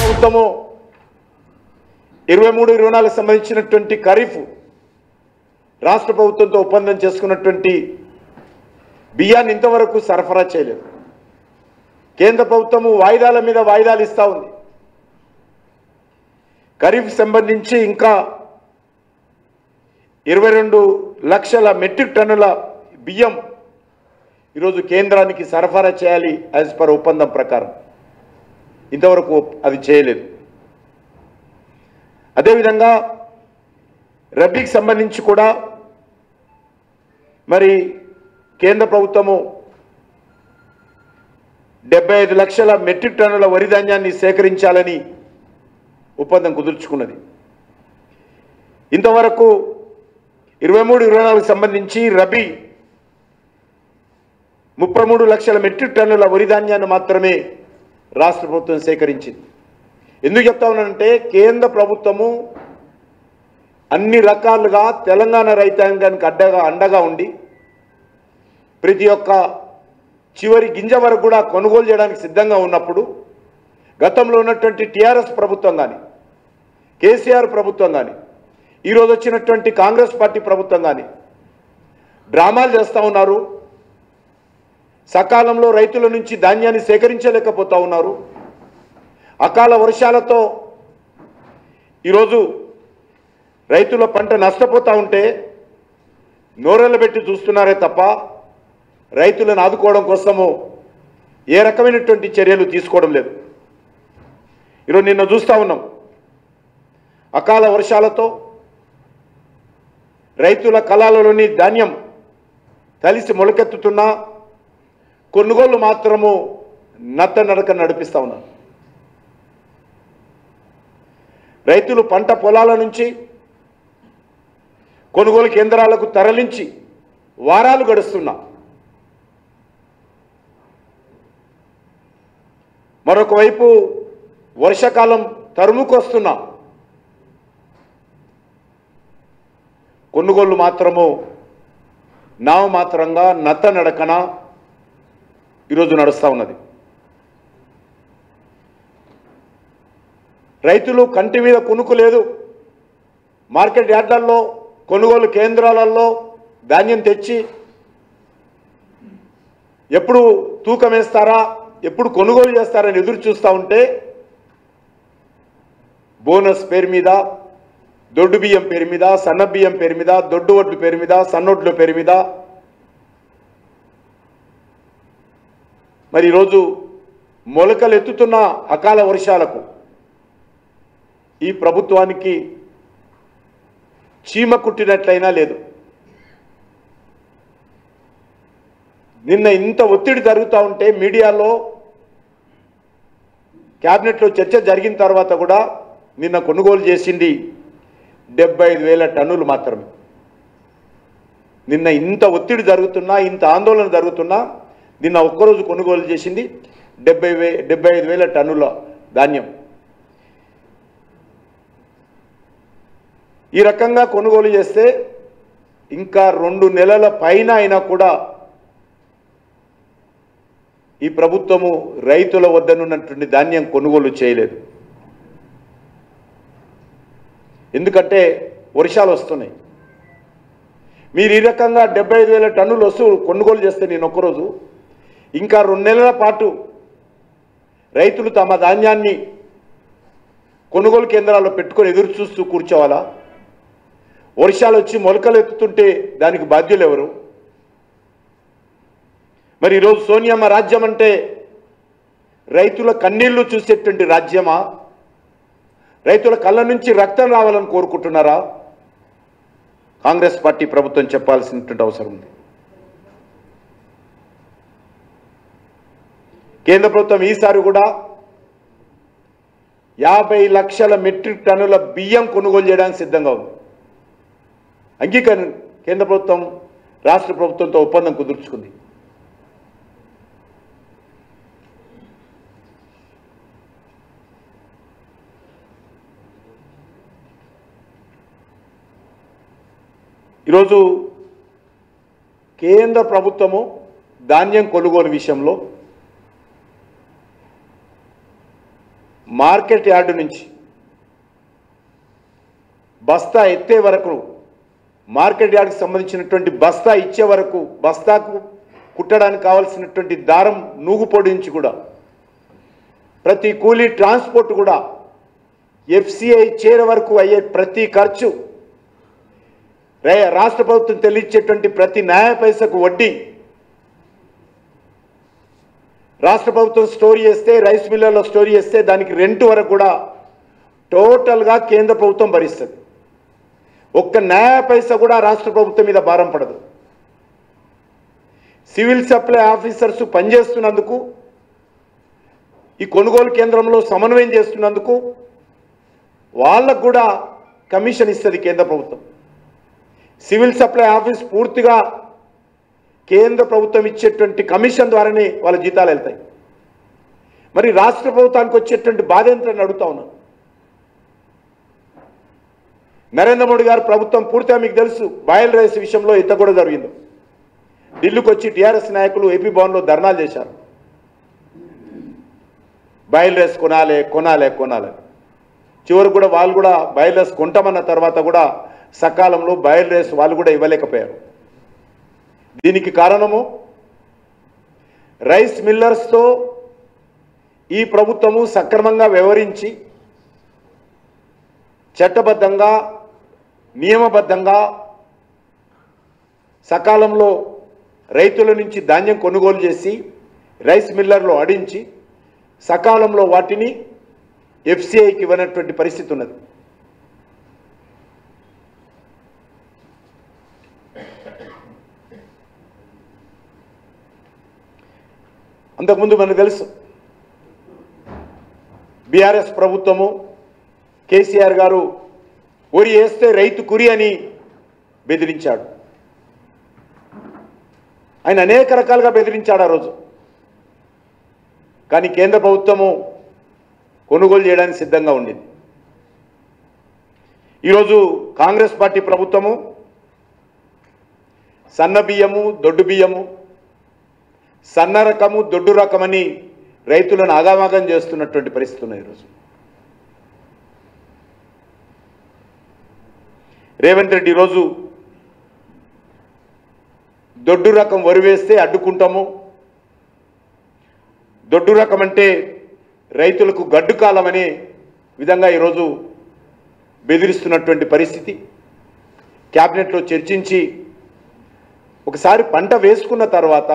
ప్రభుత్వము 23-24 సంబంధించినటువంటి ఖరీఫ్ రాష్ట్ర ప్రభుత్వంతో ఒప్పందం చేసుకున్నటువంటి బియ్యాన్ని ఇంతవరకు సరఫరా చేయలేదు. కేంద్ర ప్రభుత్వము వాయిదాల మీద వాయిదాలు ఇస్తూ ఉంది. ఖరీఫ్ సంబంధించి ఇంకా 22 లక్షల మెట్రిక్ టన్నుల బియ్యం ఈరోజు కేంద్రానికి సరఫరా చేయాలి యాజ్ పర్ ఒప్పందం ప్రకారం. ఇంతవరకు అది చేయలేదు. అదేవిధంగా రబీకి సంబంధించి కూడా మరి కేంద్ర ప్రభుత్వము 75 లక్షల మెట్రిక్ టన్నుల వరి ధాన్యాన్ని సేకరించాలని ఒప్పందం కుదుర్చుకున్నది. ఇంతవరకు 23-24 సంబంధించి రబీ 33 లక్షల మెట్రిక్ టన్నుల వరి ధాన్యాన్ని మాత్రమే రాష్ట్ర ప్రభుత్వం సేకరించింది. ఎందుకు చెప్తా ఉన్నానంటే కేంద్ర ప్రభుత్వము అన్ని రకాలుగా తెలంగాణ రైతాంగానికి అండగా ఉండి ప్రతి ఒక్క చివరి గింజ వరకు కూడా కొనుగోలు చేయడానికి సిద్ధంగా ఉన్నప్పుడు గతంలో ఉన్నటువంటి టీఆర్ఎస్ ప్రభుత్వం కానీ కేసీఆర్ ప్రభుత్వం కానీ ఈరోజు వచ్చినటువంటి కాంగ్రెస్ పార్టీ ప్రభుత్వం కానీ డ్రామాలు చేస్తూ ఉన్నారు. సకాలంలో రైతుల నుంచి ధాన్యాన్ని సేకరించలేకపోతూ ఉన్నారు. అకాల వర్షాలతో ఈరోజు రైతుల పంట నష్టపోతూ ఉంటే నోరెళ్ళ పెట్టి చూస్తున్నారే తప్ప రైతులను ఆదుకోవడం కోసము ఏ రకమైనటువంటి చర్యలు తీసుకోవడం లేదు. ఈరోజు నిన్న చూస్తూ ఉన్నాం, అకాల వర్షాలతో రైతుల కళాలలోని ధాన్యం తలిసి మొలకెత్తుతున్నా కొనుగోలు మాత్రము నత్తనడక నడిపిస్తూ ఉన్నారు. రైతులు పంట పొలాల నుంచి కొనుగోలు కేంద్రాలకు తరలించి వారాలు గడుస్తున్నా మరొక వైపు వర్షాకాలం తరుముకొస్తున్నా కొనుగోలు మాత్రము నామమాత్రంగా నత్త నడకన ఈరోజు నడుస్తూ ఉన్నది. రైతులు కంటి మీద కునుకు లేదు. మార్కెట్ యార్డ్లలో కొనుగోలు కేంద్రాలలో ధాన్యం తెచ్చి ఎప్పుడు తూకం వేస్తారా, ఎప్పుడు కొనుగోలు చేస్తారని ఎదురు చూస్తూ ఉంటే బోనస్ పేరు మీద, దొడ్డు బియ్యం పేరు మీద, సన్న బియ్యం పేరు మీద, దొడ్డు వడ్లు పేరు మీద, సన్నొడ్ల పేరు మీద మరి ఈరోజు మొలకలు ఎత్తుతున్న అకాల వర్షాలకు ఈ ప్రభుత్వానికి చీమ కుట్టినట్లయినా లేదు. నిన్న ఇంత ఒత్తిడి జరుగుతూ ఉంటే మీడియాలో క్యాబినెట్లో చర్చ జరిగిన తర్వాత కూడా నిన్న కొనుగోలు చేసింది 75,000 టన్నులు మాత్రమే. నిన్న ఇంత ఒత్తిడి జరుగుతున్నా, ఇంత ఆందోళన జరుగుతున్నా నిన్న ఒక్కరోజు కొనుగోలు చేసింది 75,000 టన్నుల ధాన్యం. ఈ రకంగా కొనుగోలు చేస్తే ఇంకా 2 నెలల పైన అయినా కూడా ఈ ప్రభుత్వము రైతుల వద్దనున్నటువంటి ధాన్యం కొనుగోలు చేయలేదు. ఎందుకంటే వర్షాలు వస్తున్నాయి. మీరు ఈ రకంగా 75,000 టన్నులు కొనుగోలు చేస్తే నేను ఒక్కరోజు ఇంకా 2 నెలల పాటు రైతులు తమ ధాన్యాన్ని కొనుగోలు కేంద్రాల్లో పెట్టుకొని ఎదురు చూస్తూ కూర్చోవాలా? వర్షాలు వచ్చి మొలకలు ఎత్తుతుంటే దానికి బాధ్యులు ఎవరు? మరి ఈరోజు సోనియమ్మ రాజ్యం అంటే రైతుల కన్నీళ్లు చూసేటువంటి రాజ్యమా? రైతుల కళ్ళ నుంచి రక్తం రావాలని కోరుకుంటున్నారా? కాంగ్రెస్ పార్టీ ప్రభుత్వం చెప్పాల్సినటువంటి అవసరం ఉంది. కేంద్ర ప్రభుత్వం ఈసారి కూడా 50 లక్షల మెట్రిక్ టన్నుల బియ్యం కొనుగోలు చేయడానికి సిద్ధంగా ఉంది. అంగీకరణ కేంద్ర ప్రభుత్వం రాష్ట్ర ప్రభుత్వంతో ఒప్పందం కుదుర్చుకుంది. ఈరోజు కేంద్ర ప్రభుత్వము ధాన్యం కొనుగోలు విషయంలో మార్కెట్ యార్డు నుంచి బస్తా ఎత్తే వరకు, మార్కెట్ యార్డ్కి సంబంధించినటువంటి బస్తా ఇచ్చే వరకు, బస్తాకు కుట్టడానికి కావాల్సినటువంటి దారం నూగు పొడించి కూడా ప్రతి కూలీ ట్రాన్స్పోర్ట్ కూడా ఎఫ్సిఐ చేరే వరకు అయ్యే ప్రతి ఖర్చు, రాష్ట్ర ప్రభుత్వం చెల్లించేటువంటి ప్రతి న్యాయ పైసకు వడ్డీ రాష్ట్ర ప్రభుత్వం స్టోర్ చేస్తే, రైస్ మిల్లర్లో స్టోర్ చేస్తే దానికి రెంట్ వరకు కూడా టోటల్గా కేంద్ర ప్రభుత్వం భరిస్తుంది. ఒక్క న్యాయ పైసా కూడా రాష్ట్ర ప్రభుత్వం మీద భారం పడదు. సివిల్ సప్లై ఆఫీసర్స్ పనిచేస్తున్నందుకు, ఈ కొనుగోలు కేంద్రంలో సమన్వయం చేస్తున్నందుకు వాళ్ళకు కూడా కమిషన్ ఇస్తుంది కేంద్ర ప్రభుత్వం. సివిల్ సప్లై ఆఫీస్ పూర్తిగా కేంద్ర ప్రభుత్వం ఇచ్చేటువంటి కమిషన్ ద్వారానే వాళ్ళ జీతాలు వెళ్తాయి. మరి రాష్ట్ర ప్రభుత్వానికి వచ్చేటువంటి బాధ ఏంటని అడుగుతా ఉన్నాను. నరేంద్ర మోడీ గారు ప్రభుత్వం పూర్తిగా మీకు తెలుసు, బాయిల్ రైస్ విషయంలో ఎంత కూడా జరిగిందో. ఢిల్లీకి వచ్చి టీఆర్ఎస్ నాయకులు ఏపీ భవన్లో ధర్నాలు చేశారు. బాయిల్ రైస్ కొనాలి కొనాలి కొనాలి. చివరికి కూడా వాళ్ళు కూడా బాయిల్ రైస్ కొంటామన్న తర్వాత కూడా సకాలంలో బాయిల్ రైస్ వాళ్ళు కూడా ఇవ్వలేకపోయారు. దీనికి కారణము రైస్ మిల్లర్స్తో ఈ ప్రభుత్వము సక్రమంగా వ్యవహరించి చట్టబద్ధంగా నియమబద్ధంగా సకాలంలో రైతుల నుంచి ధాన్యం కొనుగోలు చేసి రైస్ మిల్లర్లో ఆడించి సకాలంలో వాటిని ఎఫ్సిఐకి ఇవ్వనటువంటి పరిస్థితి ఉన్నది. అంతకుముందు మనకు తెలుసు, బీఆర్ఎస్ ప్రభుత్వము కేసీఆర్ గారు వరి వేస్తే రైతు కురి అని బెదిరించాడు. ఆయన అనేక రకాలుగా బెదిరించాడు ఆ రోజు. కానీ కేంద్ర ప్రభుత్వము కొనుగోలు చేయడానికి సిద్ధంగా ఉండింది. ఈరోజు కాంగ్రెస్ పార్టీ ప్రభుత్వము సన్న బియ్యము, దొడ్డు బియ్యము, సన్న రకము, దొడ్డు రకమని రైతులను ఆగామాగం చేస్తున్నటువంటి పరిస్థితి ఉన్నాయి. ఈరోజు రేవంత్ రెడ్డి ఈరోజు దొడ్డు రకం వరి వేస్తే అడ్డుకుంటాము, దొడ్డు రకం అంటే రైతులకు గడ్డు కాలం అనే విధంగా ఈరోజు బెదిరిస్తున్నటువంటి పరిస్థితి. క్యాబినెట్లో చర్చించి ఒకసారి పంట వేసుకున్న తర్వాత,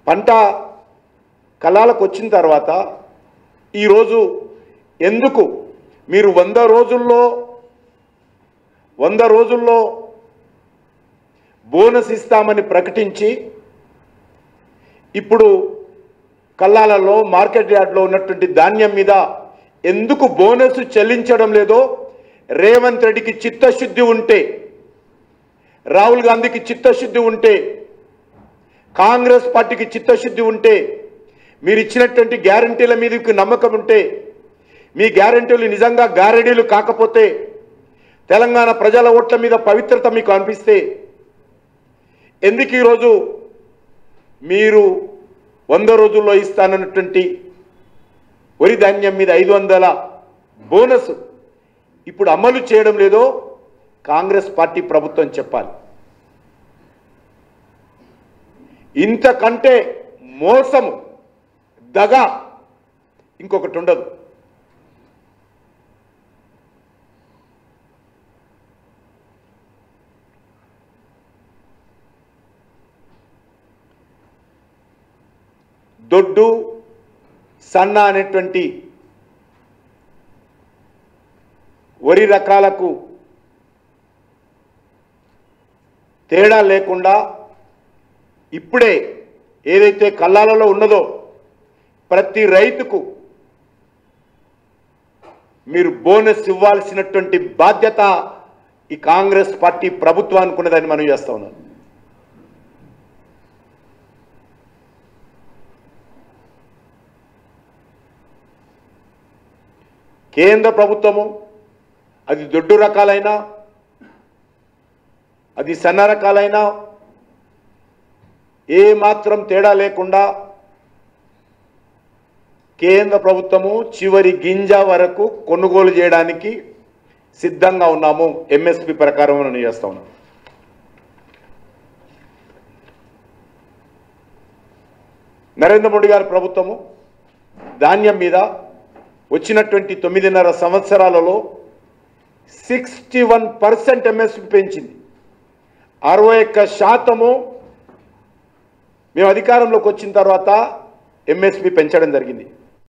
పంట కళాలకు వచ్చిన తర్వాత ఈరోజు ఎందుకు మీరు 100 రోజుల్లో బోనస్ ఇస్తామని ప్రకటించి ఇప్పుడు కల్లాలలో మార్కెట్ యార్డ్లో ఉన్నటువంటి ధాన్యం మీద ఎందుకు బోనస్ చెల్లించడం లేదో రేవంత్ రెడ్డికి చిత్తశుద్ధి ఉంటే, రాహుల్ గాంధీకి చిత్తశుద్ధి ఉంటే, కాంగ్రెస్ పార్టీకి చిత్తశుద్ధి ఉంటే, మీరు ఇచ్చినటువంటి గ్యారంటీల మీదకి నమ్మకం ఉంటే, మీ గ్యారంటీలు నిజంగా గ్యారంటీలు కాకపోతే, తెలంగాణ ప్రజల ఓట్ల మీద పవిత్రత మీకు అనిపిస్తే ఎందుకు ఈరోజు మీరు 100 రోజుల్లో ఇస్తానన్నటువంటి వరి ధాన్యం మీద 500 బోనస్ ఇప్పుడు అమలు చేయడం లేదో కాంగ్రెస్ పార్టీ ప్రభుత్వం చెప్పాలి. ఇంతకంటే మోసము, దగ ఇంకొకటి ఉండదు. దొడ్డు సన్న అనేటువంటి వరి రకాలకు తేడా లేకుండా ఇప్పుడే ఏదైతే కల్లాలలో ఉన్నదో ప్రతి రైతుకు మీరు బోనస్ ఇవ్వాల్సినటువంటి బాధ్యత ఈ కాంగ్రెస్ పార్టీ ప్రభుత్వానికి ఉన్నదని మనం చేస్తా ఉన్నాం. కేంద్ర ప్రభుత్వము అది దొడ్డు రకాలైనా, అది సన్న రకాలైనా ఏ మాత్రం తేడా లేకుండా కేంద్ర ప్రభుత్వము చివరి గింజ వరకు కొనుగోలు చేయడానికి సిద్ధంగా ఉన్నాము. ఎంఎస్పి ప్రకారం మనం చేస్తా ఉన్నాం. నరేంద్ర మోడీ గారి ప్రభుత్వము ధాన్యం మీద వచ్చినటువంటి 9.5 సంవత్సరాలలో 61% ఎంఎస్పి పెంచింది. 61% మేము అధికారంలోకి వచ్చిన తర్వాత ఎంఎస్పి పెంచడం జరిగింది.